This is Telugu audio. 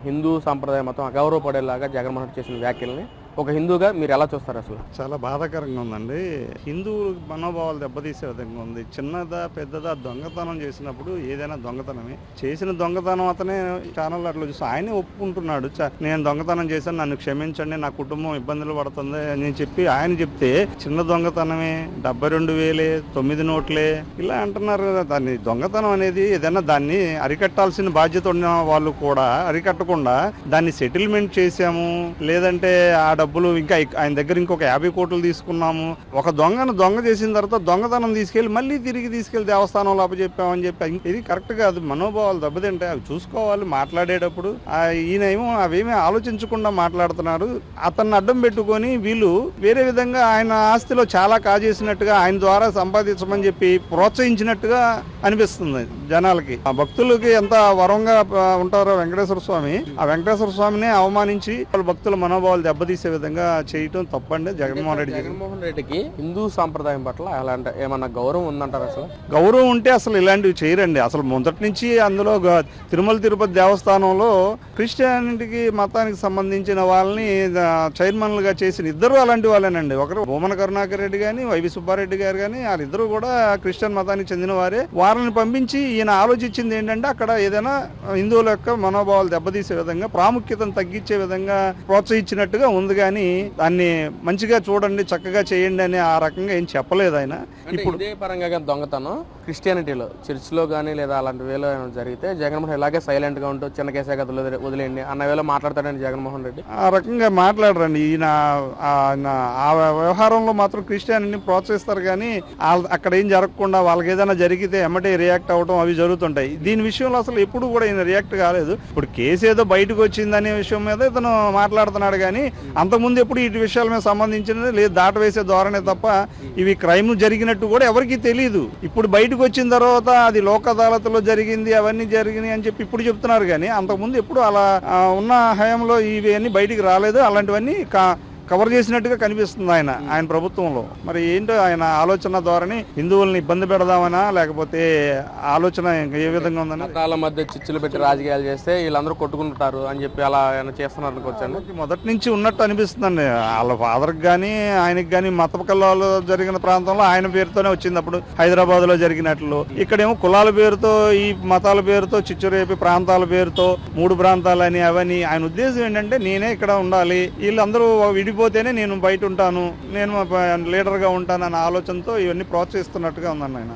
హిందూ సాంప్రదాయం మొత్తం అగౌరవపడేలాగా జగన్మోహన్ రెడ్డి చేసిన వ్యాఖ్యల్ని ఒక హిందూగా మీరు ఎలా చూస్తారు అసలు? చాలా బాధాకరంగా ఉందండి. హిందువుల మనోభావాలు దెబ్బతీసే విధంగా ఉంది. చిన్నదా పెద్దదా దొంగతనం చేసినప్పుడు ఏదైనా దొంగతనమే. చేసిన దొంగతనం అతనే ఛానల్ అట్లా చూసి ఆయనే ఒప్పుకుంటున్నాడు. నేను దొంగతనం చేశాను, నన్ను క్షమించండి, నా కుటుంబం ఇబ్బందులు పడుతుంది అని చెప్పి ఆయన చెప్తే చిన్న దొంగతనమే, 72,000 9 నోట్లే ఇలా అంటున్నారు కదా. దాన్ని దొంగతనం అనేది ఏదైనా దాన్ని అరికట్టాల్సిన బాధ్యత ఉన్న వాళ్ళు కూడా అరికట్టకుండా దాన్ని సెటిల్మెంట్ చేశాము, లేదంటే ఆ డబ్బులు ఇంకా ఆయన దగ్గర ఇంకొక 50 కోట్లు తీసుకున్నాము, ఒక దొంగ చేసిన తర్వాత దొంగతనం తీసుకెళ్లి మళ్ళీ తిరిగి తీసుకెళ్లి దేవస్థానంలో అప్పచెప్పామని చెప్పి ఇది కరెక్ట్ కాదు. మనోభావాలు దెబ్బతింటే అవి చూసుకోవాలి మాట్లాడేటప్పుడు. ఈయన ఏమో అవేమీ ఆలోచించకుండా మాట్లాడుతున్నారు. అతన్ని అడ్డం పెట్టుకొని వీళ్ళు వేరే విధంగా ఆయన ఆస్తిలో చాలా కాజేసినట్టుగా, ఆయన ద్వారా సంపాదించమని చెప్పి ప్రోత్సహించినట్టుగా అనిపిస్తుంది జనాలకి. ఆ భక్తులకి ఎంత వరంగా ఉంటారో వెంకటేశ్వర స్వామి, ఆ వెంకటేశ్వర స్వామిని అవమానించి వాళ్ళ భక్తుల మనోభావాలు దెబ్బతీసే విధంగా చేయటం తప్పండి. జగన్మోహన్ రెడ్డికి హిందూ సాంప్రదాయం పట్ల అలాంటి ఏమన్నా గౌరవం ఉందంటారు? అసలు గౌరవం ఉంటే అసలు ఇలాంటివి చేయరండి. అసలు మొదటి నుంచి అందులో తిరుమల తిరుపతి దేవస్థానంలో క్రిస్టియానిటీకి మతానికి సంబంధించిన వాళ్ళని చైర్మన్లుగా చేసిన ఇద్దరు అలాంటి వాళ్ళేనండి. ఒకరు భూమన కరుణాకర్ రెడ్డి గాని, వైవి సుబ్బారెడ్డి గారు గాని, వాళ్ళిద్దరూ కూడా క్రిస్టియన్ మతానికి చెందిన వారే. వారిని పంపించి ఈయన ఆలోచించింది ఏంటంటే అక్కడ ఏదైనా హిందువుల యొక్క మనోభావాలు దెబ్బతీసే విధంగా, ప్రాముఖ్యతను తగ్గించే విధంగా ప్రోత్సహించినట్టుగా ఉంది. కానీ దాన్ని మంచిగా చూడండి, చక్కగా చేయండి అని ఆ రకంగా ఏం చెప్పలేదు ఆయన. ఇప్పుడు ఇదే పరంగా దొంగతనం క్రిస్టియానిటీలో చర్చిలో కానీ లేదా అలాంటి వేలో జరిగితే జగన్మోహన్ ఇలాగే సైలెంట్ గా ఉంటూ చిన్న కేసే కదా వదిలేయండి అన్న వేలో మాట్లాడతాడండి జగన్మోహన్ రెడ్డి. ఆ రకంగా మాట్లాడరండి. ఈయన ఆ వ్యవహారంలో మాత్రం క్రిస్టియానిటీని ప్రోత్సహిస్తారు కానీ అక్కడ ఏం జరగకుండా వాళ్ళకి ఏదైనా జరిగితే ఎమ్మటే రియాక్ట్ అవ్వడం అవి జరుగుతుంటాయి. దీని విషయంలో అసలు ఎప్పుడు కూడా ఈయన రియాక్ట్ కాలేదు. ఇప్పుడు కేసు ఏదో బయటకు వచ్చిందనే విషయం మీద ఇతను మాట్లాడుతున్నాడు కానీ అంతకుముందు ఎప్పుడు ఇటు విషయాల మీద సంబంధించినది లేదు, దాటవేసే ధోరణే తప్ప ఇవి క్రైమ్ జరిగినట్టు కూడా ఎవరికి తెలియదు. ఇప్పుడు బయటకు వచ్చిన తర్వాత అది లోక్ అదాలత్లో జరిగింది, అవన్నీ జరిగినాయి అని చెప్పి ఇప్పుడు చెప్తున్నారు కానీ అంతకుముందు ఎప్పుడు అలా ఉన్న హయాంలో ఇవన్నీ బయటికి రాలేదు. అలాంటివన్నీ కవర్ చేసినట్టుగా కనిపిస్తుంది ఆయన ప్రభుత్వంలో. మరి ఏంటో ఆయన ఆలోచన ధోరణి హిందువుల్ని ఇబ్బంది పెడదామనా లేకపోతే ఆలోచన ఏ విధంగా ఉందని. మతాల మధ్య చిచ్చులు పెట్టి రాజకీయాలు చేస్తే వీళ్ళందరూ కొట్టుకుంటారు అని చెప్పి అలా చేస్తున్నారు అనుకోవచ్చండి. మొదటి నుంచి ఉన్నట్టు అనిపిస్తుందండి. వాళ్ళ ఫాదర్కి కానీ ఆయనకి కానీ మత కల్లాలు జరిగిన ప్రాంతంలో ఆయన పేరుతోనే వచ్చింది. అప్పుడు హైదరాబాద్ లో జరిగినట్లు ఇక్కడేమో కులాల పేరుతో, ఈ మతాల పేరుతో చిచ్చురేపి ప్రాంతాల పేరుతో 3 ప్రాంతాలని అవన్నీ. ఆయన ఉద్దేశం ఏంటంటే నేనే ఇక్కడ ఉండాలి, వీళ్ళందరూ పోతేనే నేను బయట ఉంటాను, నేను లీడర్గా ఉంటాను అన్న ఆలోచనతో ఇవన్నీ ప్రోత్సహిస్తున్నట్టుగా ఉందండి ఆయన.